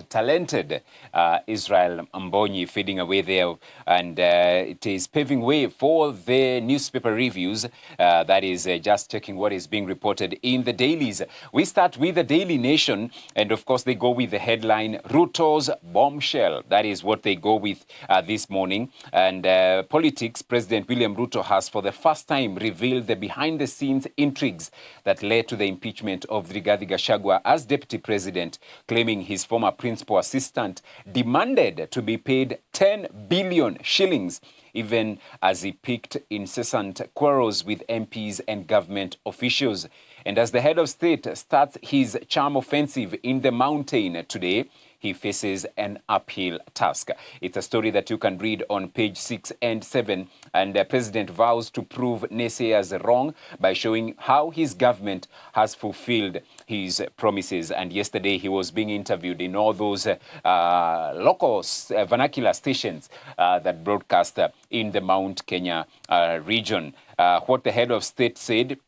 talented Israel Mbonyi fading away there, and it is paving way for the newspaper reviews. That is just checking what is being reported in the dailies. We start with the Daily Nation, and of course they go with the headline Ruto's bombshell. That is what they go with this morning. And politics, President William Ruto has for the first time revealed the behind-the-scenes intrigues that led to the impeachment of Rigathi Gachagua as deputy president, claiming his former principal assistant demanded to be paid 10 billion shillings, even as he picked incessant quarrels with MPs and government officials. And as the head of state starts his charm offensive in the mountain today, he faces an uphill task. It's a story that you can read on page 6 and 7. And the president vows to prove naysayers wrong by showing how his government has fulfilled his promises. And yesterday he was being interviewed in all those local vernacular stations that broadcast in the Mount Kenya region. What the head of state said: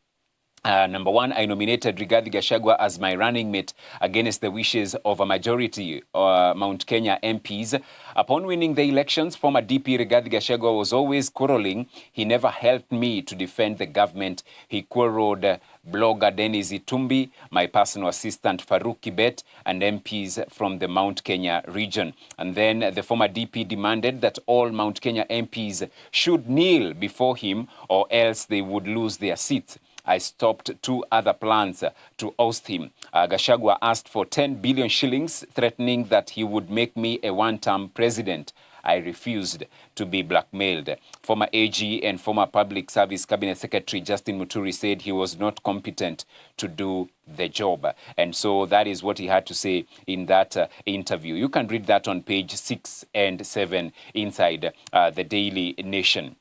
number one, I nominated Rigathi Gachagua as my running mate against the wishes of a majority Mount Kenya MPs. Upon winning the elections, former DP Rigathi Gachagua was always quarreling. He never helped me to defend the government. He quarreled blogger Dennis Itumbi, my personal assistant Farouk Kibet, and MPs from the Mount Kenya region. And then the former DP demanded that all Mount Kenya MPs should kneel before him or else they would lose their seats. I stopped 2 other plans to oust him. Gachagua asked for 10 billion shillings, threatening that he would make me a one-term president. I refused to be blackmailed. Former AG and former Public Service Cabinet Secretary Justin Muturi said he was not competent to do the job. And so that is what he had to say in that interview. You can read that on page 6 and 7 inside the Daily Nation.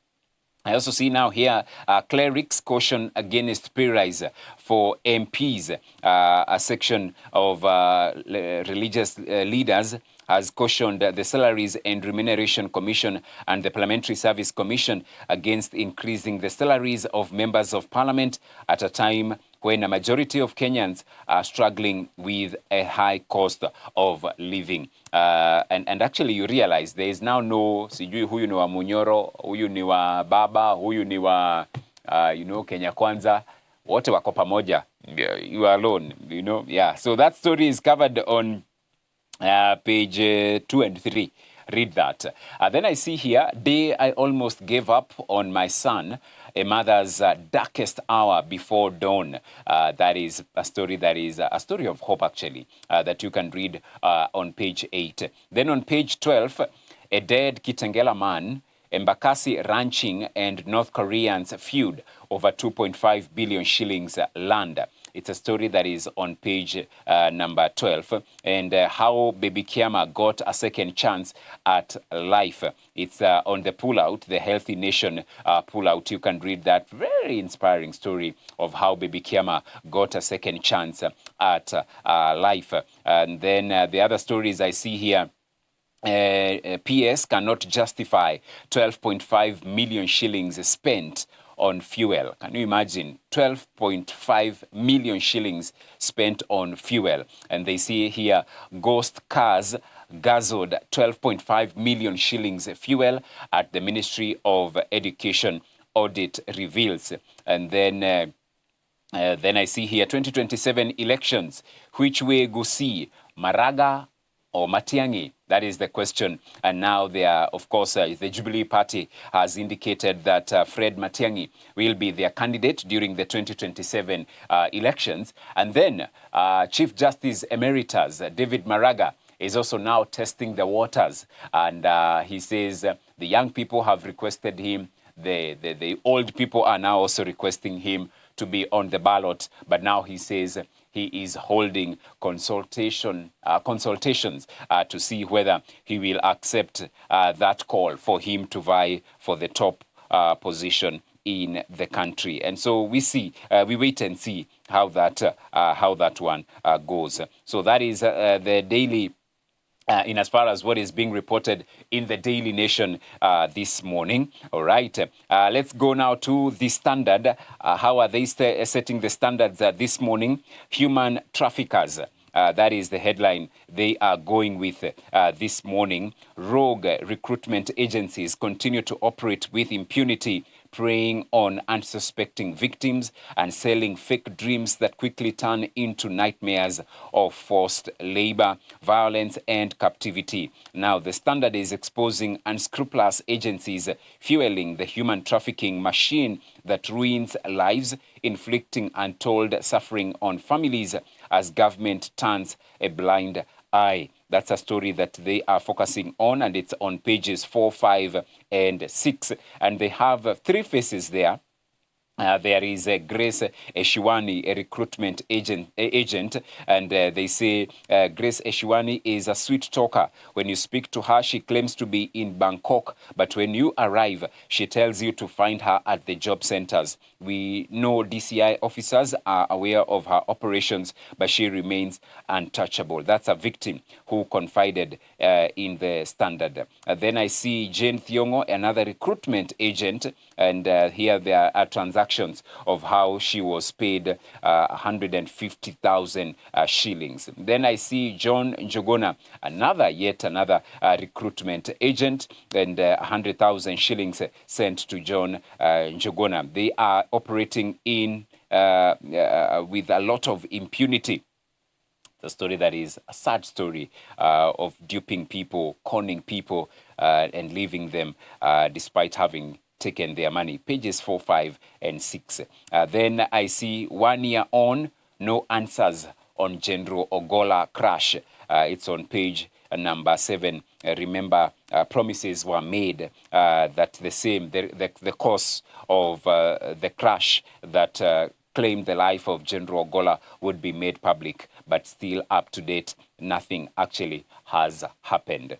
I also see now here clerics caution against pay rise for MPs. A section of religious leaders has cautioned the Salaries and Remuneration Commission and the Parliamentary Service Commission against increasing the salaries of members of parliament at a time when a majority of Kenyans are struggling with a high cost of living. And actually you realize there is now no, sijui huyu ni wa Munyoro, huyu ni wa Baba, huyu ni wa, Kenya Kwanza, wote wako pamoja. You are alone, Yeah, so that story is covered on page 2 and 3. Read that. Then I see here, day I almost gave up on my son, a mother's darkest hour before dawn. That is a story a story of hope, actually, that you can read on page 8. Then on page 12, a dead Kitengela man, Embakasi ranching and North Koreans feud over 2.5 billion shillings land. It's a story that is on page number 12, and how Baby Kiama got a second chance at life. It's on the pullout, the Healthy Nation pullout. You can read that very inspiring story of how Baby Kiama got a second chance at life. And then the other stories I see here, PS cannot justify 12.5 million shillings spent on fuel. Can you imagine? 12.5 million shillings spent on fuel. And they see here, ghost cars guzzled 12.5 million shillings fuel at the Ministry of Education. Audit reveals. And then I see here, 2027 elections. Which way Gusii, Maraga or Matiang'i? That is the question. And now they are, of course, the Jubilee Party has indicated that Fred Matiang'i will be their candidate during the 2027 elections. And then Chief Justice Emeritus David Maraga is also now testing the waters. And he says the young people have requested him. The old people are now also requesting him to be on the ballot. But now he says he is holding consultations to see whether he will accept that call for him to vie for the top position in the country. And so we wait and see how that one goes. So that is the daily. In as far as what is being reported in the Daily Nation this morning. All right, let's go now to the Standard. How are they setting the standards this morning? Human traffickers That is the headline they are going with this morning. Rogue recruitment agencies continue to operate with impunity, preying on unsuspecting victims and selling fake dreams that quickly turn into nightmares of forced labor, violence, and captivity. Now, the Standard is exposing unscrupulous agencies fueling the human trafficking machine that ruins lives, inflicting untold suffering on families as government turns a blind eye. That's a story that they are focusing on, and it's on pages 4, 5, and 6. And they have three faces there. There is Grace Eshiwani, a recruitment agent, and they say Grace Eshiwani is a sweet talker. When you speak to her, she claims to be in Bangkok, but when you arrive, she tells you to find her at the job centers. We know DCI officers are aware of her operations, but she remains untouchable. That's a victim who confided in the Standard. Then I see Jane Thiongo, another recruitment agent, and here there are transactions of how she was paid 150,000 shillings. Then I see John Njogona, yet another recruitment agent, and 100,000 shillings sent to John Njogona. They are operating in with a lot of impunity. The story that is a sad story of duping people, conning people, and leaving them despite having taken their money. Pages 4, 5, and 6. Then I see 1 year on, no answers on General Ogola crash. It's on page number 7. Remember, promises were made that the cause of the crash that claimed the life of General Ogola would be made public, but still up to date, nothing actually has happened.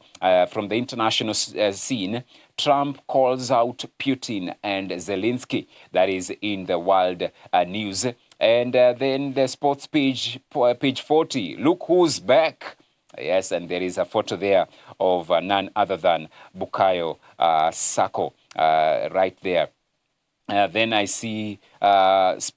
From the international scene, Trump calls out Putin and Zelensky. That is in the world news. And then the sports page 40. Look who's back. Yes, and there is a photo there of none other than Bukayo Sako right there. Then I see, this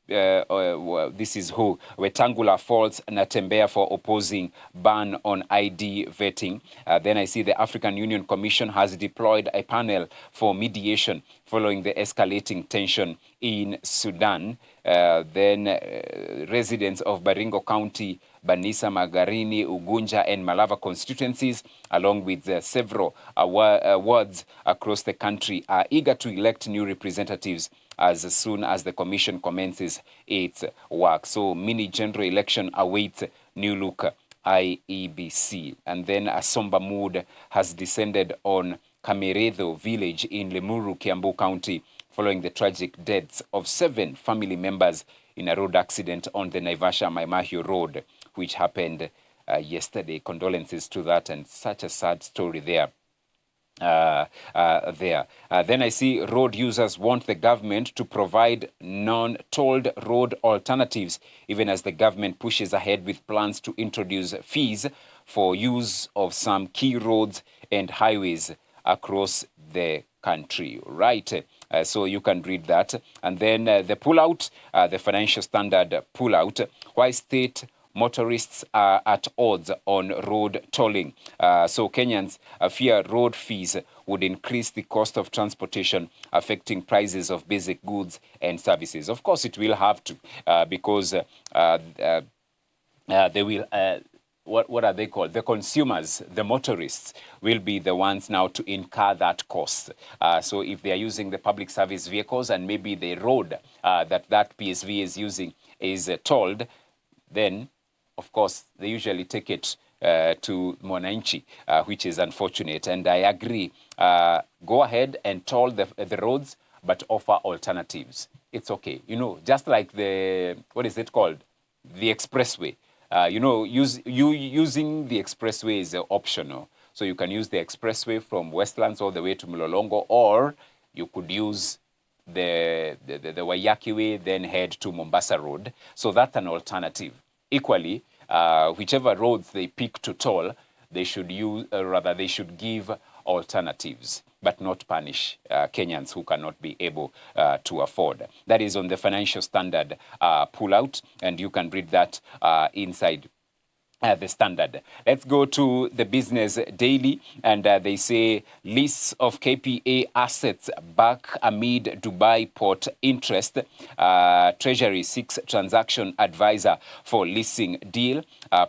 is who, Wetangula faults Natembeya for opposing ban on ID vetting. Then I see the African Union Commission has deployed a panel for mediation following the escalating tension in Sudan. Then residents of Baringo County, Banisa, Magarini, Ugunja, and Malava constituencies, along with several wards across the country, are eager to elect new representatives as soon as the commission commences its work. So, mini general election awaits New Look IEBC. And then a somber mood has descended on Kameredo village in Limuru, Kiambu County, following the tragic deaths of 7 family members in a road accident on the Naivasha-Maimahio Road, which happened yesterday. Condolences to that, and such a sad story there. Then I see road users want the government to provide non-tolled road alternatives, even as the government pushes ahead with plans to introduce fees for use of some key roads and highways across the country. Right. So you can read that. And then the pullout, the Financial Standard pullout, why state motorists are at odds on road tolling. So Kenyans fear road fees would increase the cost of transportation, affecting prices of basic goods and services. Of course, it will have to, because they will... what are they called? The consumers, the motorists, will be the ones now to incur that cost. So if they are using the public service vehicles and maybe the road that PSV is using is tolled, then, of course, they usually take it to Mwananchi, which is unfortunate. And I agree. Go ahead and toll the roads, but offer alternatives. It's okay. You know, just like the, what is it called? The expressway. You know, using the expressway is optional. So you can use the expressway from Westlands all the way to Mlolongo, or you could use the Waiyaki way, then head to Mombasa Road. So that's an alternative. Equally, whichever roads they pick to toll, they should use, rather they should give alternatives, but not punish Kenyans who cannot be able to afford. That is on the Financial Standard pullout, and you can read that inside The Standard. Let's go to the Business Daily, and they say lists of KPA assets back amid Dubai port interest. Treasury seeks transaction advisor for leasing deal.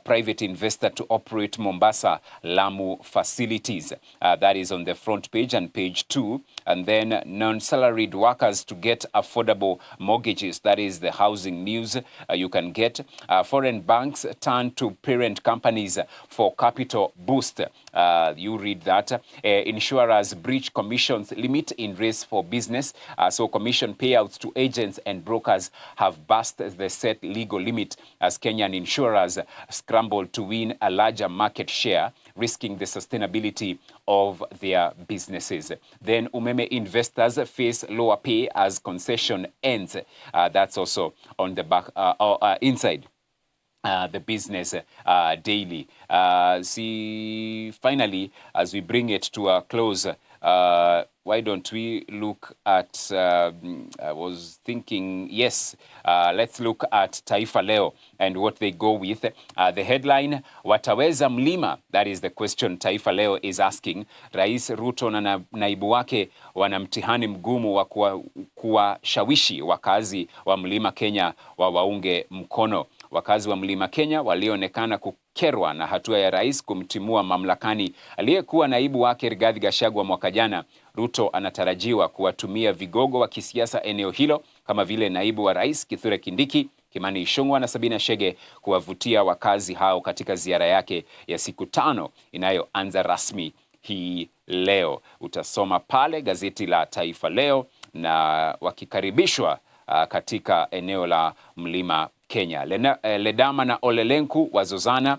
Private investor to operate Mombasa Lamu facilities. That is on the front page and page 2. And then non-salaried workers to get affordable mortgages. That is the housing news you can get. Foreign banks turn to parent companies for capital boost. You read that. Insurers breach commissions limit in race for business. So commission payouts to agents and brokers have burst the set legal limit as Kenyan insurers scramble to win a larger market share, risking the sustainability of their businesses. Then Umeme investors face lower pay as concession ends. That's also on the back inside the Business Daily. See, finally, as we bring it to a close, why don't we look at, I was thinking, yes, let's look at Taifa Leo and what they go with. The headline, wataweza mlima? That is the question Taifa Leo is asking. Rais Ruto na naibu wake wana mtihani mgumu wa kuwashawishi wakazi wa Mlima Kenya waunge mkono. Wakazi wa Mlima Kenya walioonekana kukerwa na hatua ya rais kumtimua mamlakani aliyekuwa naibu wake Rigathi Gachagua mwaka jana. Ruto anatarajiwa kuwatumia vigogo wa kisiasa eneo hilo kama vile naibu wa rais Kithure Kindiki, Kimani Ichung'wah na Sabina Chege kuwavutia wakazi hao katika ziara yake ya siku 5 inayoanza rasmi hii leo. Utasoma pale gazeti la Taifa Leo na wakikaribishwa katika eneo la Mlima Kenya. Ledama na Ole Lenku wazozana.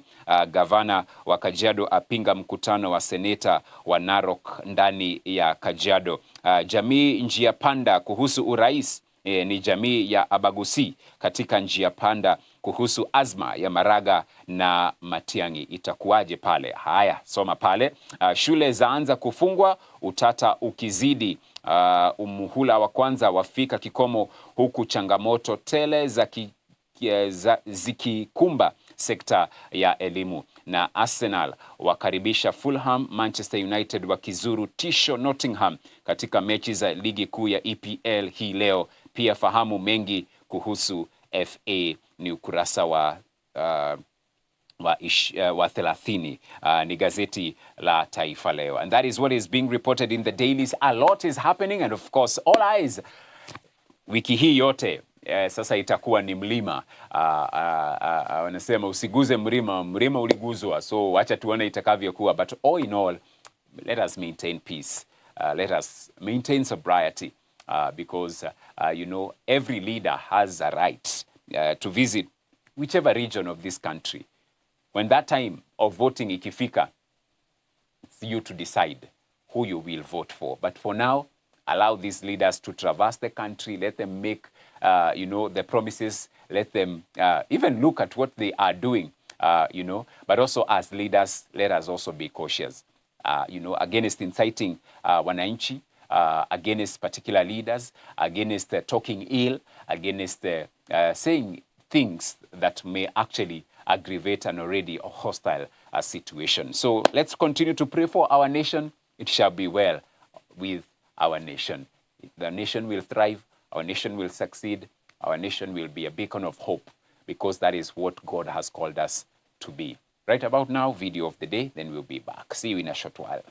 Gavana wa Kajiado apinga mkutano wa seneta wa Narok ndani ya Kajiado. Jamii njia panda kuhusu urais. Ni jamii ya Abagusi katika njia panda kuhusu azma ya Maraga na Matiang'i. Itakuwaje pale? Haya, soma pale. Shule zaanza kufungwa, utata ukizidi. Umuhula wa kwanza wafika kikomo, huku changamoto tele zikikumba sekta ya elimu. Na Arsenal wakaribisha Fulham, Manchester United wakizuru tisho Nottingham katika mechi za ligi kuu ya EPL hii leo. Pia fahamu mengi kuhusu FA ni ukurasa wa 30. Ni gazeti la Taifa Leo. And that is what is being reported in the dailies. A lot is happening and of course all eyes wiki hii yote sasa itakuwa ni mlima. Wanasema usiguze mlima, mlima uliguzwa. So wacha tuone itakavyokuwa, but all in all, let us maintain peace. Let us maintain sobriety because you know, every leader has a right to visit whichever region of this country. When that time of voting ikifika, it's you to decide who you will vote for. But for now, allow these leaders to traverse the country. Let them make, you know, the promises. Let them even look at what they are doing, you know. But also as leaders, let us also be cautious, you know, against inciting wananchi, against particular leaders, against talking ill, against saying things that may actually aggravate an already hostile situation. So let's continue to pray for our nation. It shall be well with our nation. The nation will thrive, our nation will succeed, our nation will be a beacon of hope, because that is what God has called us to be. Right about now, video of the day, then we'll be back. See you in a short while.